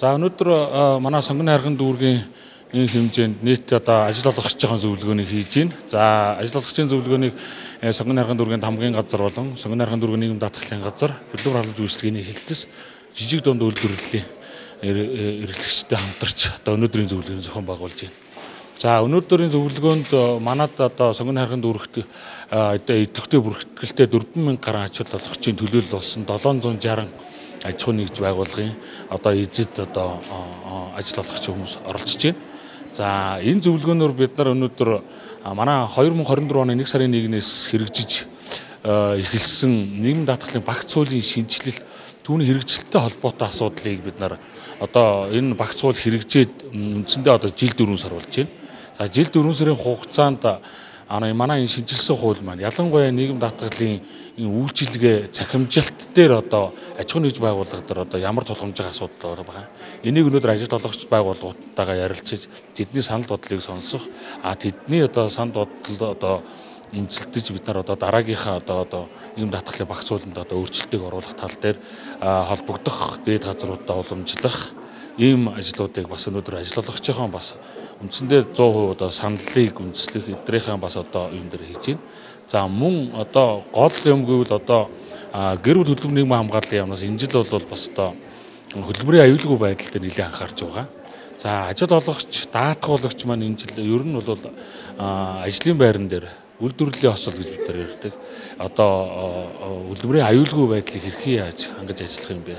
За өнөөдөр манай сонгоны харган дүүргийн энэ хэмжээнд нийт одоо ажил олгогчийн зөвлөгөөнийг хийж байна. За ажил олгогчийн зөвлөгөөнийг сонгоны харган дүүргийн хамгийн газар болон сонгоны харган дүүргийн нийгэм даатгалын газар хөдөлмөр халдвар үйлчлэгээний хэлтс жижиг дунд үйлдвэрлэлийн эрхлэгчтэй хамтарч одоо өнөөдрийн зөвлөгөөний зохион байгуулж байна. За өнөөдрийн зөвлөгөөнд манад одоо сонгоны харган дүүрэгт одоо идэвхтэй бүрхэтгэлтэй 4000 гаруй ажил олгогчийн төлөөлөл болсон 760 аж ахуйн нэгж байгууллагын одоо эзэд одоо ажил олгогч хүмүүс оролцож байна. За энэ зөвлөгөөнөөр бид нар өнөөдөр манай 2024 оны 1 сарын 1-ээс хэрэгжиж эхэлсэн нийгэм даатгалын багц хуулийн шинжилэл түүний хэрэгжилттэй холбоотой асуудлыг бид нар одоо энэ багц хууль хэрэгжээд үндсэндээ одоо жил 4 сар болж байна. За жил 4 сарын хугацаанд манай энэ шинжилсэн хууль маань ялангуяа нийгэм даатгалын энэ үйлчилгээ цахимжилт дээр одоо аж ахуйн нэгж байгууллага дээр одоо ямар тулгамжийн асуудал байгаа. Энийг өнөөдөр ажил олгогч байгууллагуудтайгаа ярилцаж тэдний санал бодлыг сонсох, тэдний одоо санал бодлоо одоо үндэслэж бид нар одоо дараагийнхаа одоо нийгэм даатгалын багц хуулинд одоо өөрчлөлтийг оруулах тал дээр холбогдох дээд газруудаа уламжлах ийм ажлуудыг бас өнөөдөр ажил олгогчийнхоо бас үндсэндээ 100% одоо саналыг үндэслэх эдрийнхээ бас одоо юм дээр хийж байна. За мөн одоо гол юм гэвэл одоо гэр бүл хөдөлмөр нийгмийн хамгааллын яамнаас энэ жил бол бас одоо хөдөлмөрийн аюулгүй байдал дээр нэлээд анхаарч байгаа. За ажил олгогч, даатгуулагч маань энэ жил ер нь бол ажлын байран дээр үйлдвэрлэлийн осол гэж бид нар ярьдаг. Одоо хөдөлмөрийн аюулгүй байдлыг хэрхэн яаж хангаж ажиллах юм бэ?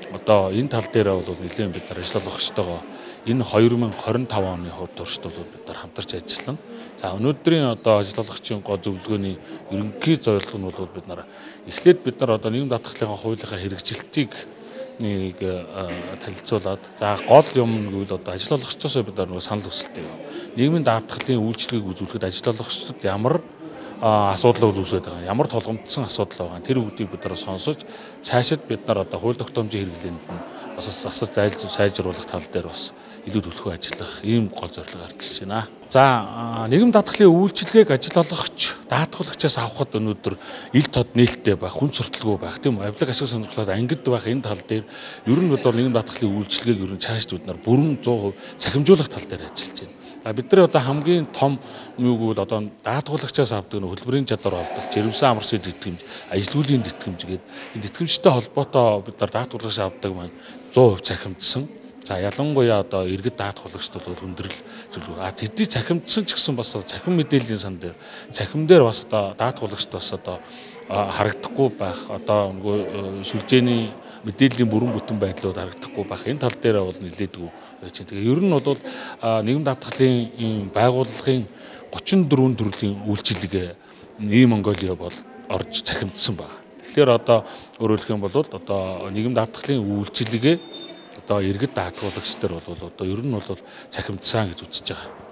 Одоо энэ тал дээр бол нэлээд бид нар ажил олгогчтойгоо энэ 2025 оны туршид бол бид нар хамтарч ажиллана. За өнөөдрийн одоо ажил олгогчийн гол зөвлөгөөний ерөнхий зорилго нь бол бид нар эхлээд бид нар одоо нийгэм даатгалын хуулийнхаа хэрэгжилтийг нэг танилцуулаад за гол юм нь гэвэл одоо ажил олгогчдоос бид нар нэг санал хүсэлтэй. Нийгмийн даатгалын үйлчлэгийг үзүүлэхэд ажил олгогчдод ямар асуудал үүсээд байгаа, ямар толгомдсон асуудал байгаа. Тэр бүгдийг бид нар сонсож цаашид бид нар одоо хууль тогтоомжийн хэрэглээнд нь бас засаж сайжруулах тал дээр бас илүү төлөвлөгөө ажиллах ийм гол зорилго ардчилж байна. За нийгэм даатгалын үйлчилгээг ажил олгогч, даатгуулагчаас авахд өнөөдөр ил тод нээлттэй байх, хүн сурталгүй байх, тийм үү? Авилга ашиг сонирхлоод ангид байх энэ тал дээр ер нь бодвол нийгэм даатгалын үйлчилгээг ер нь цаашд бид нар бүрэн 100% цахимжуулах тал дээр ажиллаж байна. Бид нар одоо хамгийн том юу гэвэл одоо даатгуулагчаас авдаг нь хөдөлмөрийн чадвар олдох, жирэмсэн амарчид тэтгэмж, ажилгүйдийн тэтгэмж гэдэг энэ тэтгэмжтэй холбоотой бид нар даатгуулагчаас авдаг маань 100% цахимдсан. За ялангуяа одоо иргэд даатгуулагчд бол хүндрэл зөвлөгөө. Тэдний цахимдсан ч гэсэн бас цахим мэдээллийн сан дээр цахим дээр бас одоо даатгуулагчд бас одоо харагдахгүй байх, одоо нөгөө сүлжээний мэдээллийн бүрэн бүтэн байдлууд харагдахгүй байх. Энэ тал дээр бол нэлээдгүй байж байна. Тэгээ ер нь бол нийгэм даатгалын ийм байгууллагын 34 төрлийн үйлчилгээ ийм Монголиа бол орж цахимдсан байна. Тэгэхээр одоо өөрөөр хэлэх юм бол одоо нийгэм даатгалын үйлчилгээ одоо иргэд даатгуулагч нар бол одоо ер нь бол цахимдсан гэж үзэж байгаа.